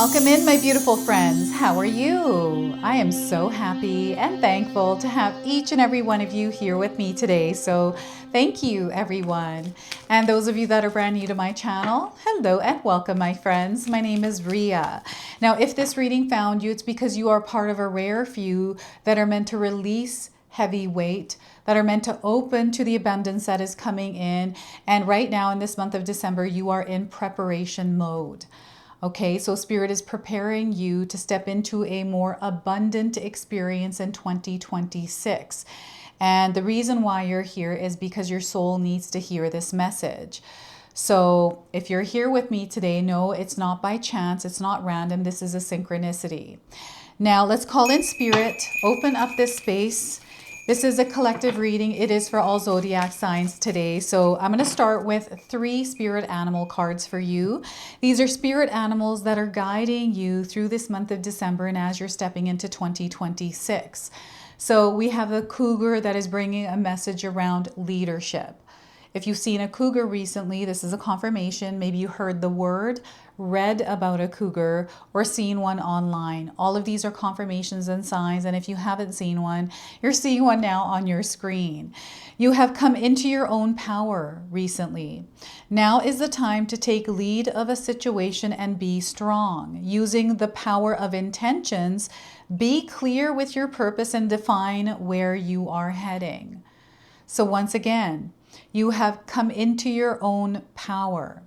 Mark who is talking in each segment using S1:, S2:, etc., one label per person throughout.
S1: Welcome in, my beautiful friends. How are you? I am so happy and thankful to have each and every one of you here with me today. So thank you, everyone. And those of you that are brand new to my channel, hello and welcome, my friends. My name is Ria. Now, if this reading found you, it's because you are part of a rare few that are meant to release heavy weight, that are meant to open to the abundance that is coming in. And right now in this month of December, you are in preparation mode. Okay, so Spirit is preparing you to step into a more abundant experience in 2026. And the reason why you're here is because your soul needs to hear this message. So if you're here with me today, no, it's not by chance, it's not random, this is a synchronicity. Now let's call in Spirit, open up this space. This is a collective reading. It is for all zodiac signs today. So I'm going to start with 3 spirit animal cards for you. These are spirit animals that are guiding you through this month of December and as you're stepping into 2026. So we have a cougar that is bringing a message around leadership. If you've seen a cougar recently, this is a confirmation. Maybe you heard the word, read about a cougar, or seen one online. All of these are confirmations and signs. And if you haven't seen one, you're seeing one now on your screen. You have come into your own power recently. Now is the time to take lead of a situation and be strong. Using the power of intentions, be clear with your purpose and define where you are heading. So once again, you have come into your own power.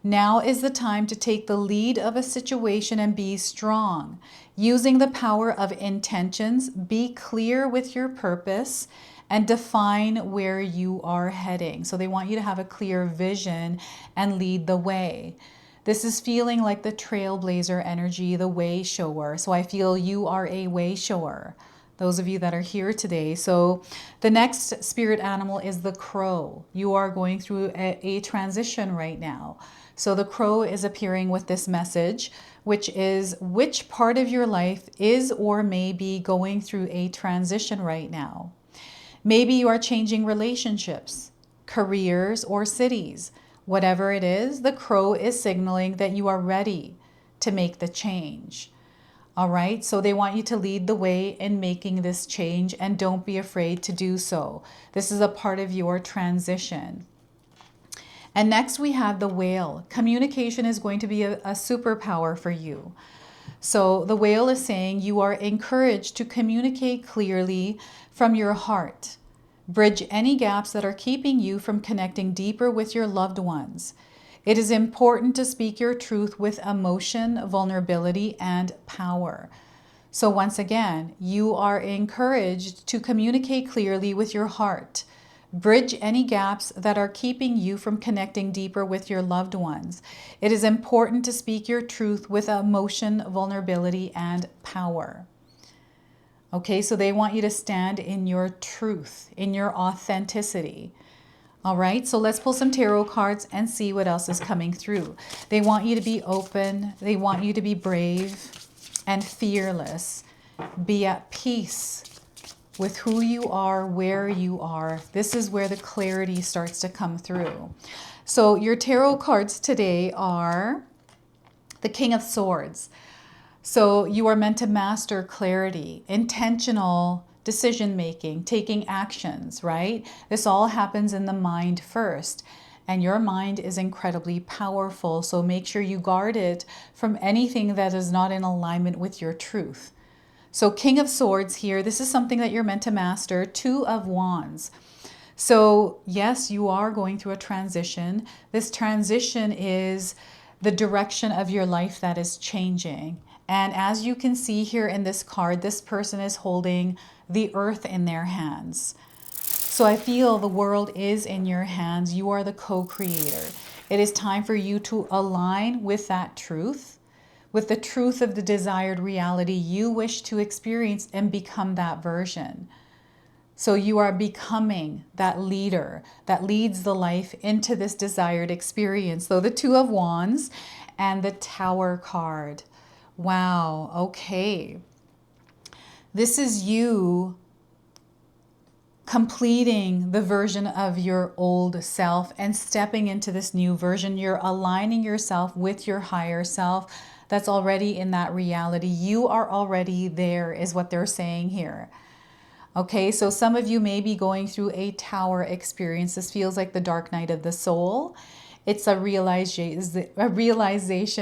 S1: Now is the time to take the lead of a situation and be strong. Using the power of intentions, be clear with your purpose and define where you are heading. So they want you to have a clear vision and lead the way. This is feeling like the trailblazer energy, the way shower. So I feel you are a way shower. Those of you that are here today. So the next spirit animal is the crow. You are going through a transition right now. So the crow is appearing with this message, which is which part of your life is or may be going through a transition right now. Maybe you are changing relationships, careers, or cities. Whatever it is, the crow is signaling that you are ready to make the change. All right, so they want you to lead the way in making this change and don't be afraid to do so. This is a part of your transition. And next we have the whale. Communication is going to be a superpower for you. So the whale is saying you are encouraged to communicate clearly from your heart. Bridge any gaps that are keeping you from connecting deeper with your loved ones. It is important to speak your truth with emotion, vulnerability, and power. So once again, you are encouraged to communicate clearly with your heart. Bridge any gaps that are keeping you from connecting deeper with your loved ones. It is important to speak your truth with emotion, vulnerability, and power. Okay, so they want you to stand in your truth, in your authenticity. All right, so let's pull some tarot cards and see what else is coming through. They want you to be open. They want you to be brave and fearless. Be at peace with who you are, where you are. This is where the clarity starts to come through. So your tarot cards today are the King of Swords. So you are meant to master clarity, intentional decision-making, taking actions, right? This all happens in the mind first. And your mind is incredibly powerful. So make sure you guard it from anything that is not in alignment with your truth. So King of Swords here, this is something that you're meant to master. 2 of Wands. So yes, you are going through a transition. This transition is the direction of your life that is changing. And as you can see here in this card, this person is holding the earth in their hands. So I feel the world is in your hands. You are the co-creator. It is time for you to align with that truth, with the truth of the desired reality you wish to experience and become that version. So you are becoming that leader that leads the life into this desired experience. So the 2 of Wands and the Tower card. Wow, okay. This is you completing the version of your old self and stepping into this new version. You're aligning yourself with your higher self, that's already in that reality. You are already there, is what they're saying here. Okay, so some of you may be going through a tower experience. This feels like the dark night of the soul. It's a realization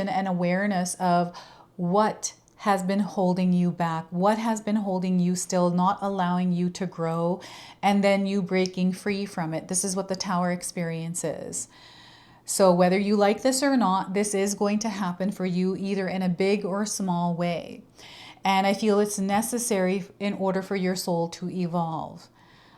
S1: and awareness of what has been holding you back, what has been holding you still, not allowing you to grow, and then you breaking free from it. This is what the tower experience is. So whether you like this or not, this is going to happen for you either in a big or small way. And I feel it's necessary in order for your soul to evolve.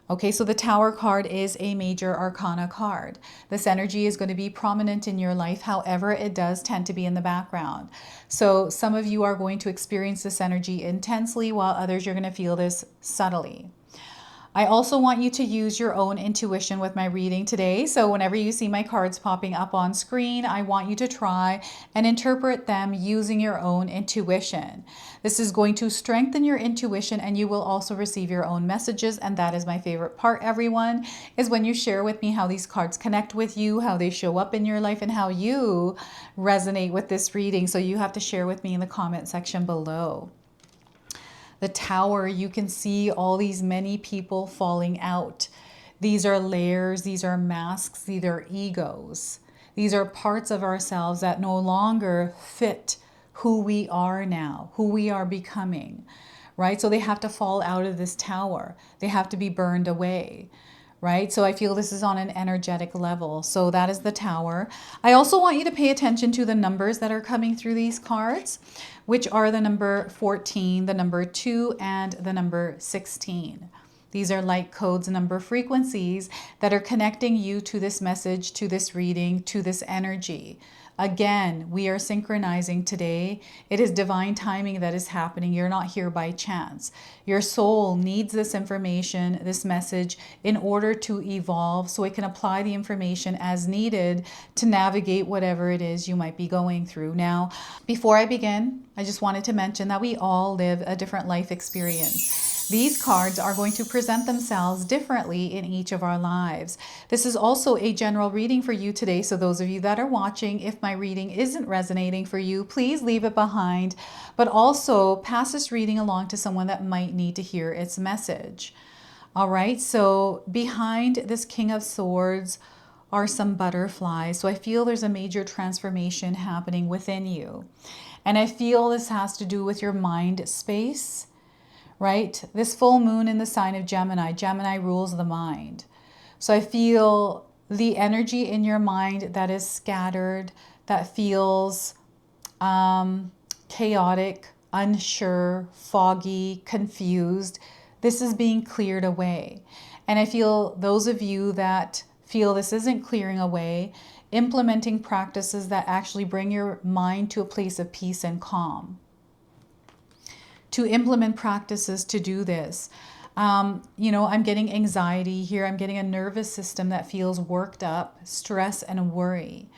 S1: Okay, so the Tower card is a major arcana card. This energy is going to be prominent in your life. However, it does tend to be in the background. So some of you are going to experience this energy intensely, while others you're going to feel this subtly. I also want you to use your own intuition with my reading today. So whenever you see my cards popping up on screen, I want you to try and interpret them using your own intuition. This is going to strengthen your intuition, and you will also receive your own messages. And that is my favorite part, everyone, is when you share with me how these cards connect with you, how they show up in your life, and how you resonate with this reading. So you have to share with me in the comment section below. The Tower, you can see all these many people falling out. These are layers, these are masks, these are egos. These are parts of ourselves that no longer fit who we are now, who we are becoming, right? So they have to fall out of this tower. They have to be burned away, right? So I feel this is on an energetic level. So that is the Tower. I also want you to pay attention to the numbers that are coming through these cards, which are the number 14, the number 2, and the number 16. These are light codes, number frequencies that are connecting you to this message, to this reading, to this energy. Again, we are synchronizing today. It is divine timing that is happening. You're not here by chance. Your soul needs this information, this message, in order to evolve so it can apply the information as needed to navigate whatever it is you might be going through. Now, before I begin, I just wanted to mention that we all live a different life experience. These cards are going to present themselves differently in each of our lives. This is also a general reading for you today. So those of you that are watching, if my reading isn't resonating for you, please leave it behind, but also pass this reading along to someone that might need to hear its message. All right, so behind this King of Swords are some butterflies. So I feel there's a major transformation happening within you. And I feel this has to do with your mind space, right? This full moon in the sign of Gemini. Gemini rules the mind. So I feel the energy in your mind that is scattered, that feels chaotic, unsure, foggy, confused. This is being cleared away. And I feel those of you that feel this isn't clearing away, implementing practices that actually bring your mind to a place of peace and calm. To implement practices to do this. You know, I'm getting anxiety here. I'm getting a nervous system that feels worked up, stress and worry.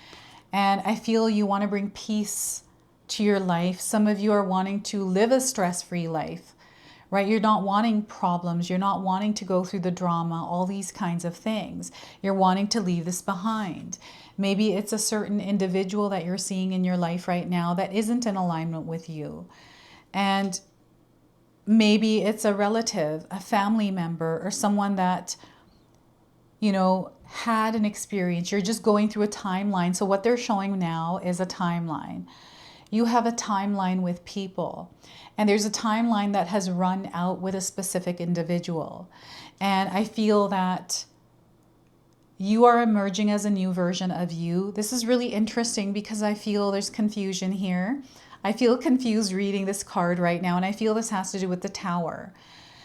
S1: And I feel you want to bring peace to your life. Some of you are wanting to live a stress-free life, right? You're not wanting problems. You're not wanting to go through the drama, all these kinds of things. You're wanting to leave this behind. Maybe it's a certain individual that you're seeing in your life right now that isn't in alignment with you. And maybe it's a relative, a family member, or someone that, you know, had an experience. You're just going through a timeline. So what they're showing now is a timeline. You have a timeline with people. And there's a timeline that has run out with a specific individual. And I feel that you are emerging as a new version of you. This is really interesting because I feel there's confusion here. I feel confused reading this card right now, and I feel this has to do with the Tower.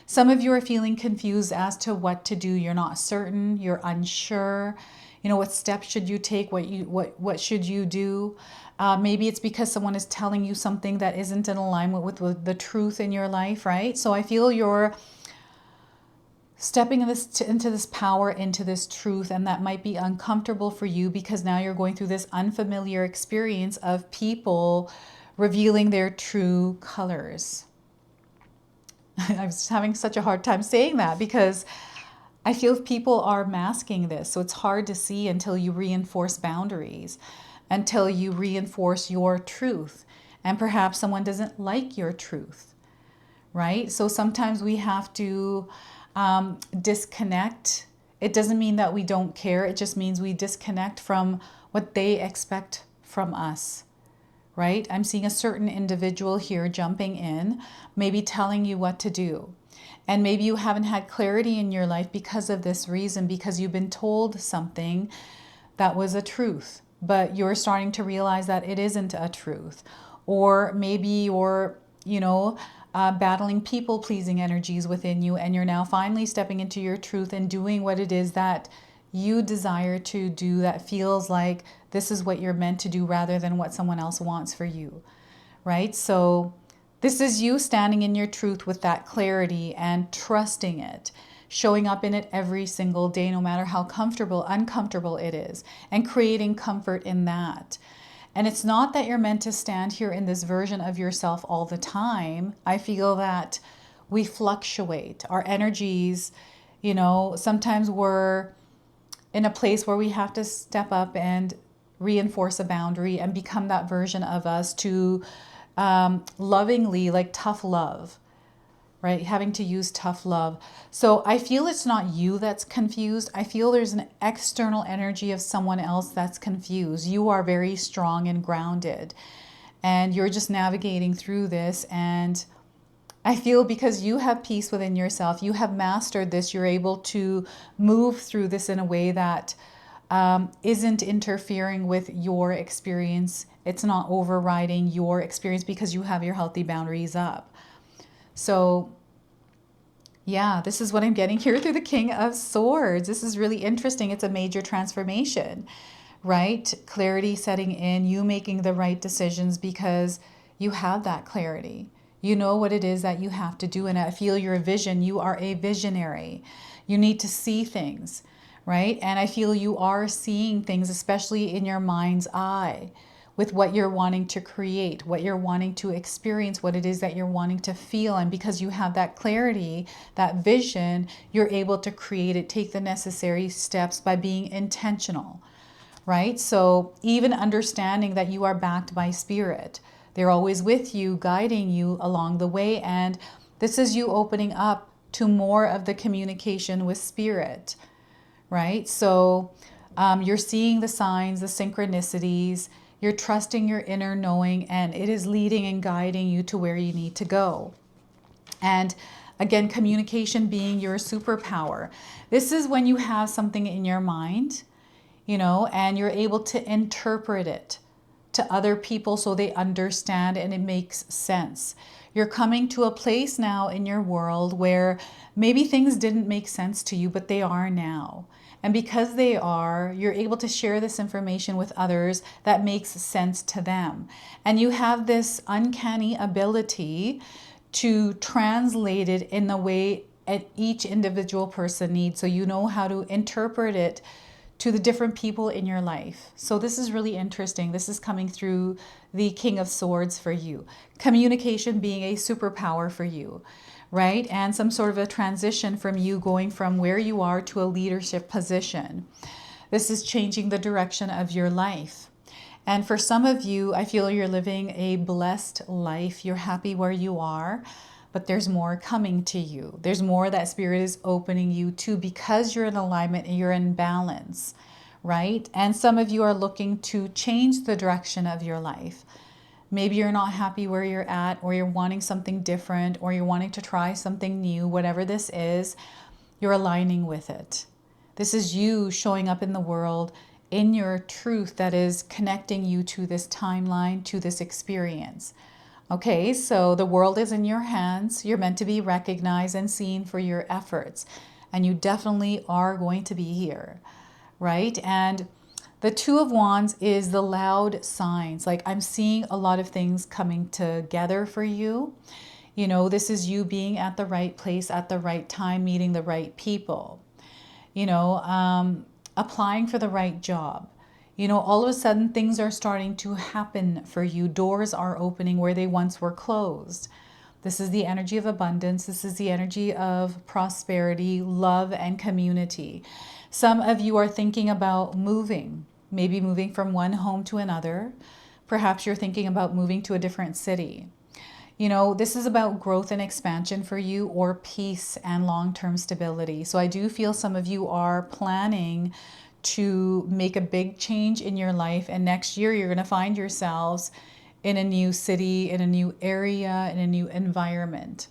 S1: Some of you are feeling confused as to what to do. You're not certain, you're unsure. You know, what steps should you take? What should you do? Maybe it's because someone is telling you something that isn't in alignment with the truth in your life, right? So I feel you're stepping into this power, into this truth, and that might be uncomfortable for you because now you're going through this unfamiliar experience of people revealing their true colors. I was having such a hard time saying that because I feel people are masking this. So it's hard to see until you reinforce boundaries, until you reinforce your truth. And perhaps someone doesn't like your truth, right? So sometimes we have to disconnect. It doesn't mean that we don't care. It just means we disconnect from what they expect from us, right? I'm seeing a certain individual here jumping in, maybe telling you what to do. And maybe you haven't had clarity in your life because of this reason, because you've been told something that was a truth, but you're starting to realize that it isn't a truth. Or maybe you're, battling people-pleasing energies within you, and you're now finally stepping into your truth and doing what it is that you desire to do, that feels like this is what you're meant to do rather than what someone else wants for you, right? So this is you standing in your truth with that clarity and trusting it, showing up in it every single day, no matter how comfortable, uncomfortable it is, and creating comfort in that. And it's not that you're meant to stand here in this version of yourself all the time. I feel that we fluctuate. Our energies, sometimes we're in a place where we have to step up and reinforce a boundary and become that version of us to lovingly, like tough love, right? Having to use tough love. So I feel it's not you that's confused. I feel there's an external energy of someone else that's confused. You are very strong and grounded, and you're just navigating through this. And I feel because you have peace within yourself, you have mastered this, you're able to move through this in a way that isn't interfering with your experience. It's not overriding your experience because you have your healthy boundaries up. So yeah, this is what I'm getting here through the King of Swords. This is really interesting. It's a major transformation, right? Clarity setting in, you making the right decisions because you have that clarity. You know what it is that you have to do. And I feel your vision. You are a visionary. You need to see things, right? And I feel you are seeing things, especially in your mind's eye, with what you're wanting to create, what you're wanting to experience, what it is that you're wanting to feel. And because you have that clarity, that vision, you're able to create it, take the necessary steps by being intentional, right? So even understanding that you are backed by spirit. They're always with you, guiding you along the way. And this is you opening up to more of the communication with spirit, right? So you're seeing the signs, the synchronicities, you're trusting your inner knowing, and it is leading and guiding you to where you need to go. And again, communication being your superpower. This is when you have something in your mind, and you're able to interpret it to other people so they understand and it makes sense. You're coming to a place now in your world where maybe things didn't make sense to you, but they are now. And because they are, you're able to share this information with others that makes sense to them. And you have this uncanny ability to translate it in the way each individual person needs. So you know how to interpret it to the different people in your life. So this is really interesting. This is coming through the King of Swords for you. Communication being a superpower for you, right? And some sort of a transition from you going from where you are to a leadership position. This is changing the direction of your life. And for some of you, I feel you're living a blessed life. You're happy where you are, but there's more coming to you. There's more that Spirit is opening you to because you're in alignment and you're in balance, right? And some of you are looking to change the direction of your life. Maybe you're not happy where you're at, or you're wanting something different, or you're wanting to try something new. Whatever this is, you're aligning with it. This is you showing up in the world in your truth that is connecting you to this timeline, to this experience. Okay, so the world is in your hands. You're meant to be recognized and seen for your efforts. And you definitely are going to be here, right? And the Two of Wands is the loud signs. Like I'm seeing a lot of things coming together for you. This is you being at the right place at the right time, meeting the right people, applying for the right job. All of a sudden things are starting to happen for you. Doors are opening where they once were closed. This is the energy of abundance. This is the energy of prosperity, love, and community. Some of you are thinking about moving, maybe moving from one home to another, Perhaps you're thinking about moving to a different city. You know, this is about growth and expansion for you, or peace and long-term stability. So I do feel some of you are planning to make a big change in your life, and next year you're going to find yourselves in a new city, in a new area, in a new environment.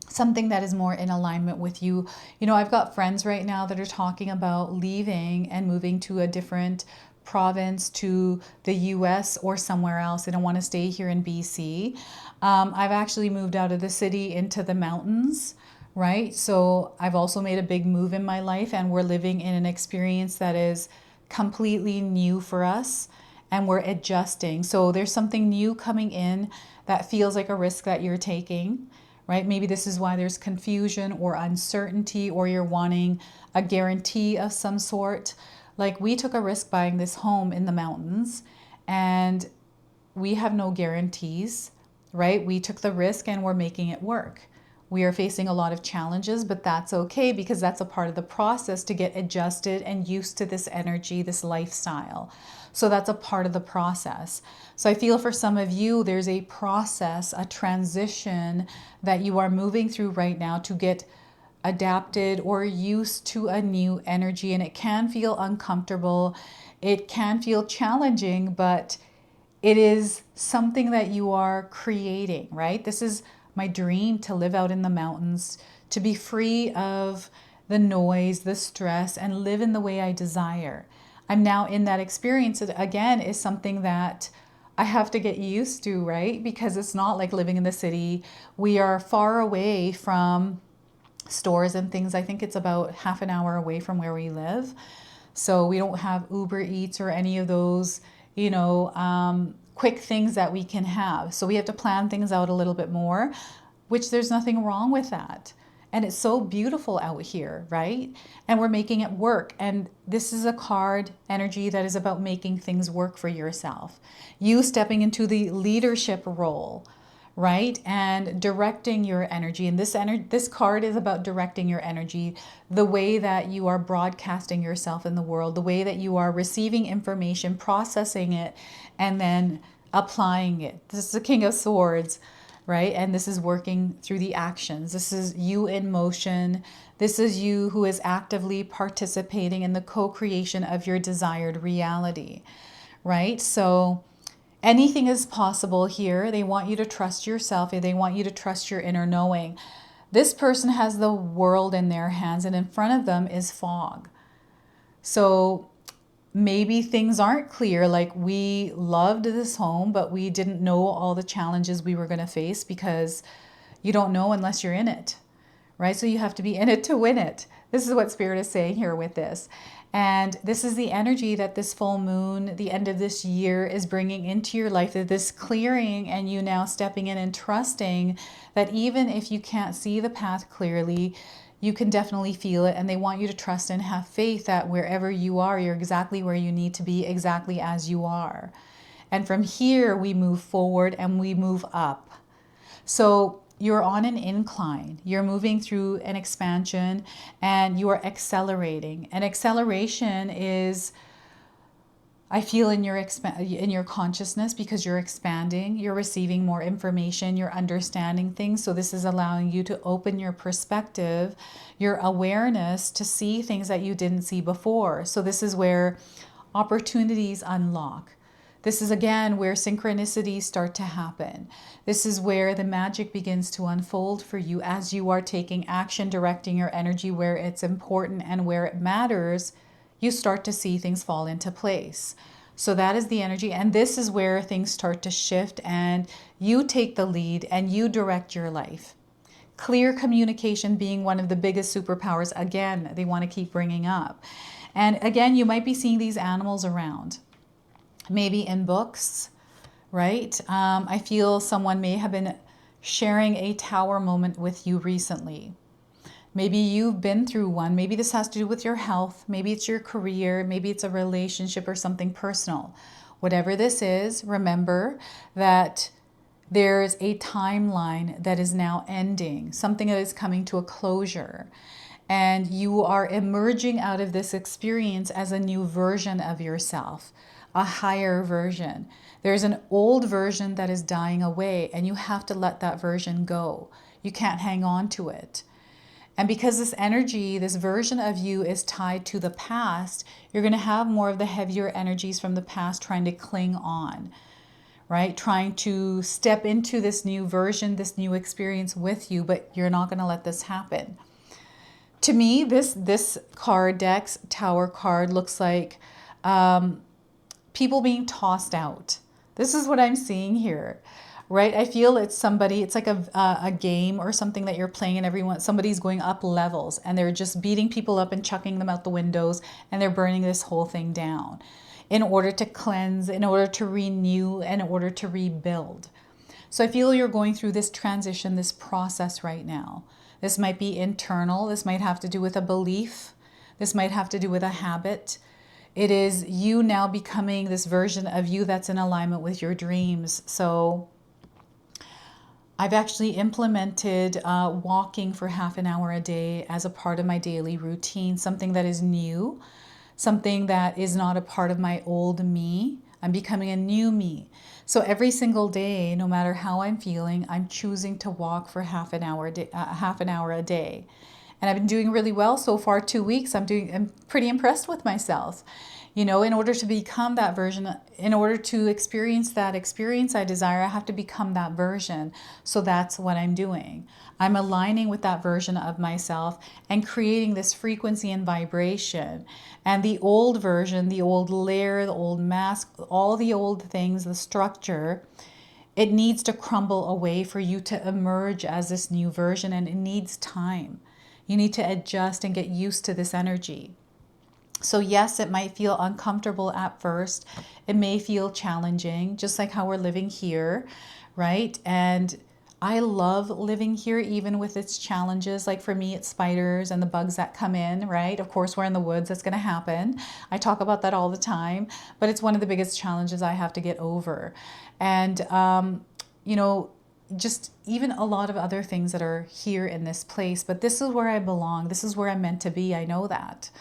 S1: Something that is more in alignment with you. You know, I've got friends right now that are talking about leaving and moving to a different province, to the US or somewhere else. They don't want to stay here in BC. I've actually moved out of the city into the mountains, right? So I've also made a big move in my life, and we're living in an experience that is completely new for us, and we're adjusting. So there's something new coming in that feels like a risk that you're taking, right? Maybe this is why there's confusion or uncertainty, or you're wanting a guarantee of some sort. Like, we took a risk buying this home in the mountains, and we have no guarantees, right? We took the risk and we're making it work. We are facing a lot of challenges, but that's okay, because that's a part of the process to get adjusted and used to this energy, this lifestyle. So that's a part of the process. So I feel for some of you, there's a process, a transition that you are moving through right now to get adapted or used to a new energy. And it can feel uncomfortable. It can feel challenging, but it is something that you are creating, right? This is my dream, to live out in the mountains, to be free of the noise, the stress, and live in the way I desire. I'm now in that experience. It, again, is something that I have to get used to, right? Because it's not like living in the city. We are far away from stores and things. I think it's about half an hour away from where we live. So we don't have Uber Eats or any of those, you know, quick things that we can have. So we have to plan things out a little bit more, which there's nothing wrong with that. And it's so beautiful out here, right? And we're making it work. And this is a card energy that is about making things work for yourself. You stepping into the leadership role, right? And directing your energy. And this card is about directing your energy, the way that you are broadcasting yourself in the world, the way that you are receiving information, processing it, and then applying it. This is the King of Swords, right? And this is working through the actions. This is you in motion. This is you who is actively participating in the co-creation of your desired reality, right? So anything is possible here. They want you to trust yourself. They want you to trust your inner knowing. This person has the world in their hands, and in front of them is fog. So maybe things aren't clear. Like, we loved this home, but we didn't know all the challenges we were going to face, because you don't know unless you're in it, right? So you have to be in it to win it. This is what Spirit is saying here with this. And this is the energy that this full moon, the end of this year, is bringing into your life, that this clearing, and you now stepping in and trusting that even if you can't see the path clearly, you can definitely feel it. And they want you to trust and have faith that wherever you are, you're exactly where you need to be, exactly as you are. And from here, we move forward and we move up. So you're on an incline. You're moving through an expansion, and you are accelerating. And acceleration is, I feel, in your consciousness, because you're expanding, you're receiving more information, you're understanding things. So this is allowing you to open your perspective, your awareness, to see things that you didn't see before. So this is where opportunities unlock. This is, again, where synchronicities start to happen. This is where the magic begins to unfold for you as you are taking action, directing your energy where it's important and where it matters. You start to see things fall into place. So that is the energy. And this is where things start to shift, and you take the lead and you direct your life. Clear communication being one of the biggest superpowers, again, they want to keep bringing up. And again, you might be seeing these animals around. Maybe in books, right? I feel someone may have been sharing a tower moment with you recently. Maybe you've been through one. Maybe this has to do with your health. Maybe it's your career. Maybe it's a relationship or something personal. Whatever this is, remember that there's a timeline that is now ending, something that is coming to a closure. And you are emerging out of this experience as a new version of yourself, a higher version. There's an old version that is dying away, and you have to let that version go. You can't hang on to it. And because this energy, this version of you is tied to the past, you're going to have more of the heavier energies from the past trying to cling on, right? Trying to step into this new version, this new experience with you, but you're not going to let this happen. To me, this card deck's Tower card looks like people being tossed out. This is what I'm seeing here, right? I feel it's somebody, it's like a game or something that you're playing, and somebody's going up levels and they're just beating people up and chucking them out the windows, and they're burning this whole thing down in order to cleanse, in order to renew, in order to rebuild. So I feel you're going through this transition, this process right now. This might be internal. This might have to do with a belief. This might have to do with a habit. It is you now becoming this version of you that's in alignment with your dreams. So I've actually implemented walking for half an hour a day as a part of my daily routine, something that is new, something that is not a part of my old me. I'm becoming a new me. So every single day, no matter how I'm feeling, I'm choosing to walk for half an hour a day. And I've been doing really well so far. 2 weeks, I'm pretty impressed with myself. You know, in order to become that version, in order to experience that experience I desire, I have to become that version. So that's what I'm doing. I'm aligning with that version of myself and creating this frequency and vibration. And the old version, the old layer, the old mask, all the old things, the structure, it needs to crumble away for you to emerge as this new version, and it needs time. You need to adjust and get used to this energy. So yes, it might feel uncomfortable at first. It may feel challenging, just like how we're living here, right? And I love living here, even with its challenges. Like for me, it's spiders and the bugs that come in, right? Of course, we're in the woods. That's going to happen. I talk about that all the time, but it's one of the biggest challenges I have to get over. And, you know, just even a lot of other things that are here in this place. But this is where I belong. This is where I'm meant to be. I know that.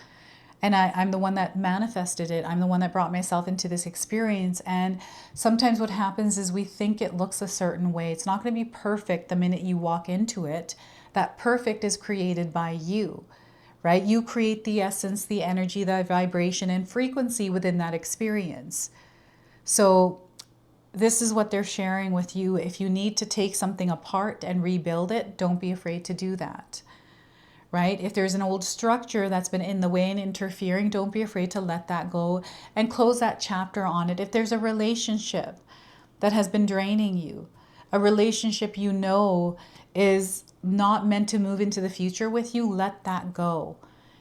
S1: And I'm the one that manifested it. I'm the one that brought myself into this experience. And sometimes what happens is we think it looks a certain way. It's not going to be perfect the minute you walk into it. That perfect is created by you, right? You create the essence, the energy, the vibration and frequency within that experience. So this is what they're sharing with you. If you need to take something apart and rebuild it, don't be afraid to do that. Right? If there's an old structure that's been in the way and interfering, don't be afraid to let that go and close that chapter on it. If there's a relationship that has been draining you, a relationship you know is not meant to move into the future with you, let that go.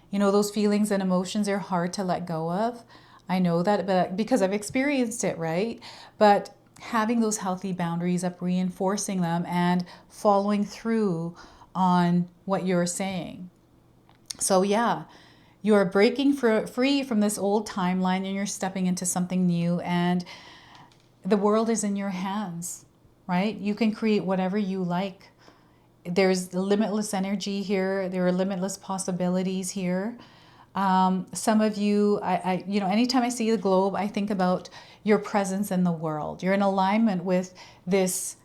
S1: You know, those feelings and emotions are hard to let go of. I know that, but because I've experienced it, right? But having those healthy boundaries up, reinforcing them and following through on what you're saying. So yeah, you're breaking free from this old timeline and you're stepping into something new, and the world is in your hands, right? You can create whatever you like. There's limitless energy here. There are limitless possibilities here. Some of you, you know, anytime I see the globe, I think about your presence in the world. You're in alignment with this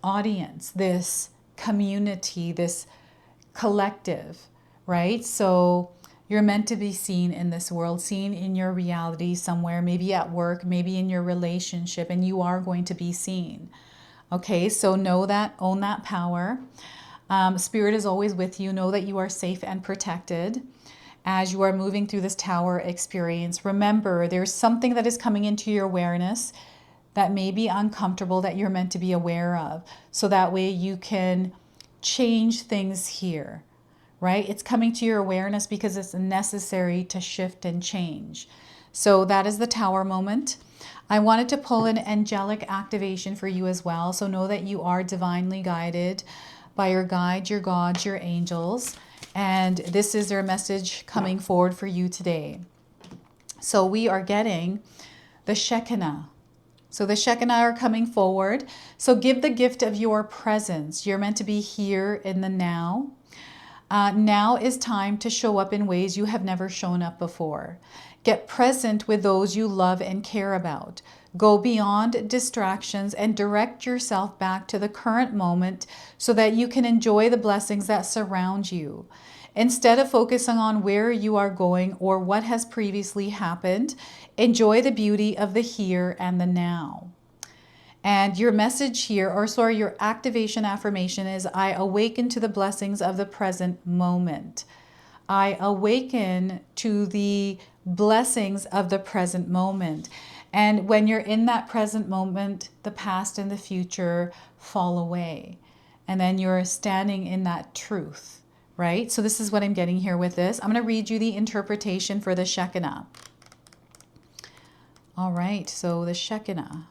S1: audience, this community, this collective, right? So you're meant to be seen in this world, seen in your reality somewhere, maybe at work, maybe in your relationship, and you are going to be seen. Okay, so know that, own that power. Spirit is always with you. Know that you are safe and protected as you are moving through this tower experience. Remember, there's something that is coming into your awareness that may be uncomfortable that you're meant to be aware of. So that way you can change things here, right? It's coming to your awareness because it's necessary to shift and change. So that is the tower moment. I wanted to pull an angelic activation for you as well. So know that you are divinely guided by your guides, your gods, your angels. And this is their message coming forward for you today. So we are getting the Shekinah. So the Shekinah are coming forward. So give the gift of your presence. You're meant to be here in the now. Now is time to show up in ways you have never shown up before. Get present with those you love and care about. Go beyond distractions and direct yourself back to the current moment so that you can enjoy the blessings that surround you. Instead of focusing on where you are going or what has previously happened, enjoy the beauty of the here and the now. And your message here, your activation affirmation is, I awaken to the blessings of the present moment. I awaken to the blessings of the present moment. And when you're in that present moment, the past and the future fall away. And then you're standing in that truth, right? So this is what I'm getting here with this. I'm going to read you the interpretation for the Shekinah. All right, so the Shekinah.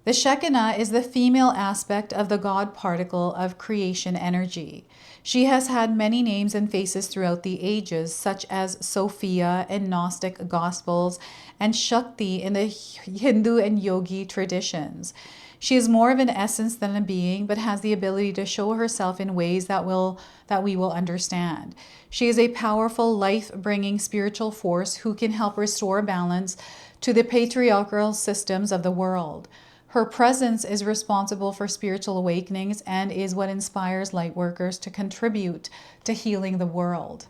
S1: The Shekinah is the female aspect of the God particle of creation energy. She has had many names and faces throughout the ages, such as Sophia in Gnostic Gospels and Shakti in the Hindu and Yogi traditions. She is more of an essence than a being, but has the ability to show herself in ways that we will understand. She is a powerful, life-bringing spiritual force who can help restore balance to the patriarchal systems of the world. Her presence is responsible for spiritual awakenings and is what inspires light workers to contribute to healing the world.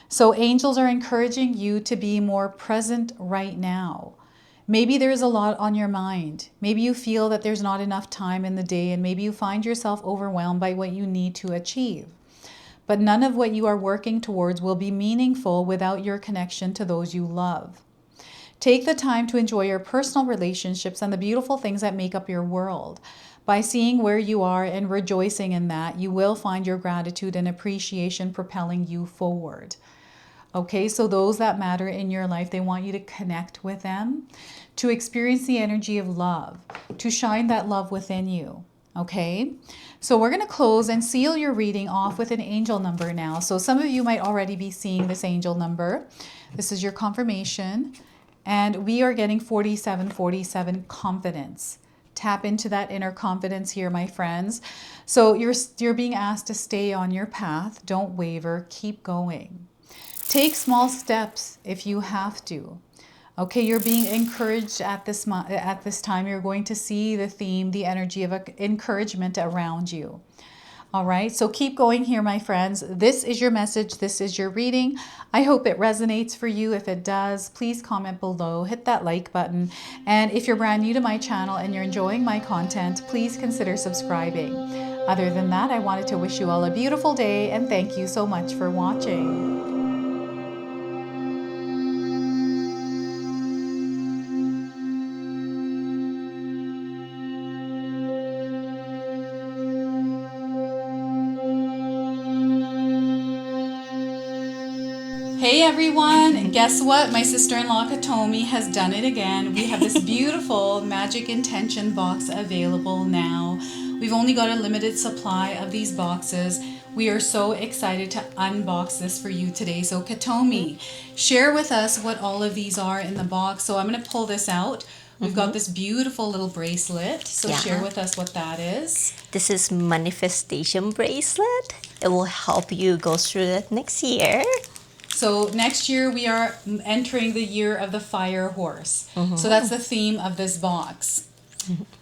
S1: So angels are encouraging you to be more present right now. Maybe there's a lot on your mind. Maybe you feel that there's not enough time in the day, and maybe you find yourself overwhelmed by what you need to achieve. But none of what you are working towards will be meaningful without your connection to those you love. Take the time to enjoy your personal relationships and the beautiful things that make up your world. By seeing where you are and rejoicing in that, you will find your gratitude and appreciation propelling you forward. Okay, so those that matter in your life, they want you to connect with them, to experience the energy of love, to shine that love within you. Okay, so we're going to close and seal your reading off with an angel number now. So some of you might already be seeing this angel number. This is your confirmation. And we are getting 4747, confidence. Tap into that inner confidence here, my friends. So you're being asked to stay on your path. Don't waver. Keep going. Take small steps if you have to. Okay, you're being encouraged at this time. You're going to see the theme, the energy of encouragement around you. All right, so keep going here, my friends. This is your message. This is your reading. I hope it resonates for you. If it does, please comment below, hit that like button. And if you're brand new to my channel and you're enjoying my content, please consider subscribing. Other than that, I wanted to wish you all a beautiful day and thank you so much for watching. Hey everyone, guess what? My sister-in-law Katomi has done it again. We have this beautiful magic intention box available now. We've only got a limited supply of these boxes. We are so excited to unbox this for you today. So Katomi, share with us what all of these are in the box. So I'm going to pull this out. We've got this beautiful little bracelet. So share with us what that is.
S2: This is manifestation bracelet. It will help you go through that next year.
S1: So next year we are entering the year of the fire horse. So that's the theme of this box.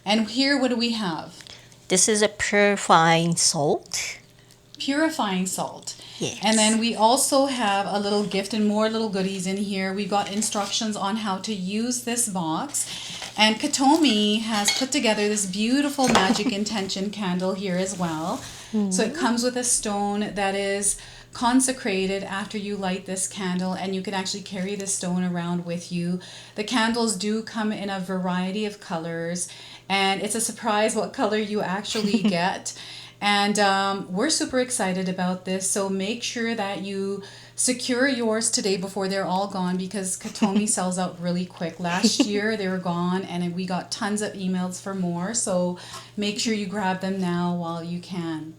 S1: And here, what do we have?
S2: This is a purifying salt.
S1: Purifying salt.
S2: Yes.
S1: And then we also have a little gift and more little goodies in here. We've got instructions on how to use this box. And Katomi has put together this beautiful magic intention candle here as well. So it comes with a stone that is consecrated after you light this candle, and you can actually carry this stone around with you. The candles do come in a variety of colors, and it's a surprise what color you actually get. And we're super excited about this, so make sure that you secure yours today before they're all gone, because Katomi sells out really quick. Last year they were gone and we got tons of emails for more, so make sure you grab them now while you can.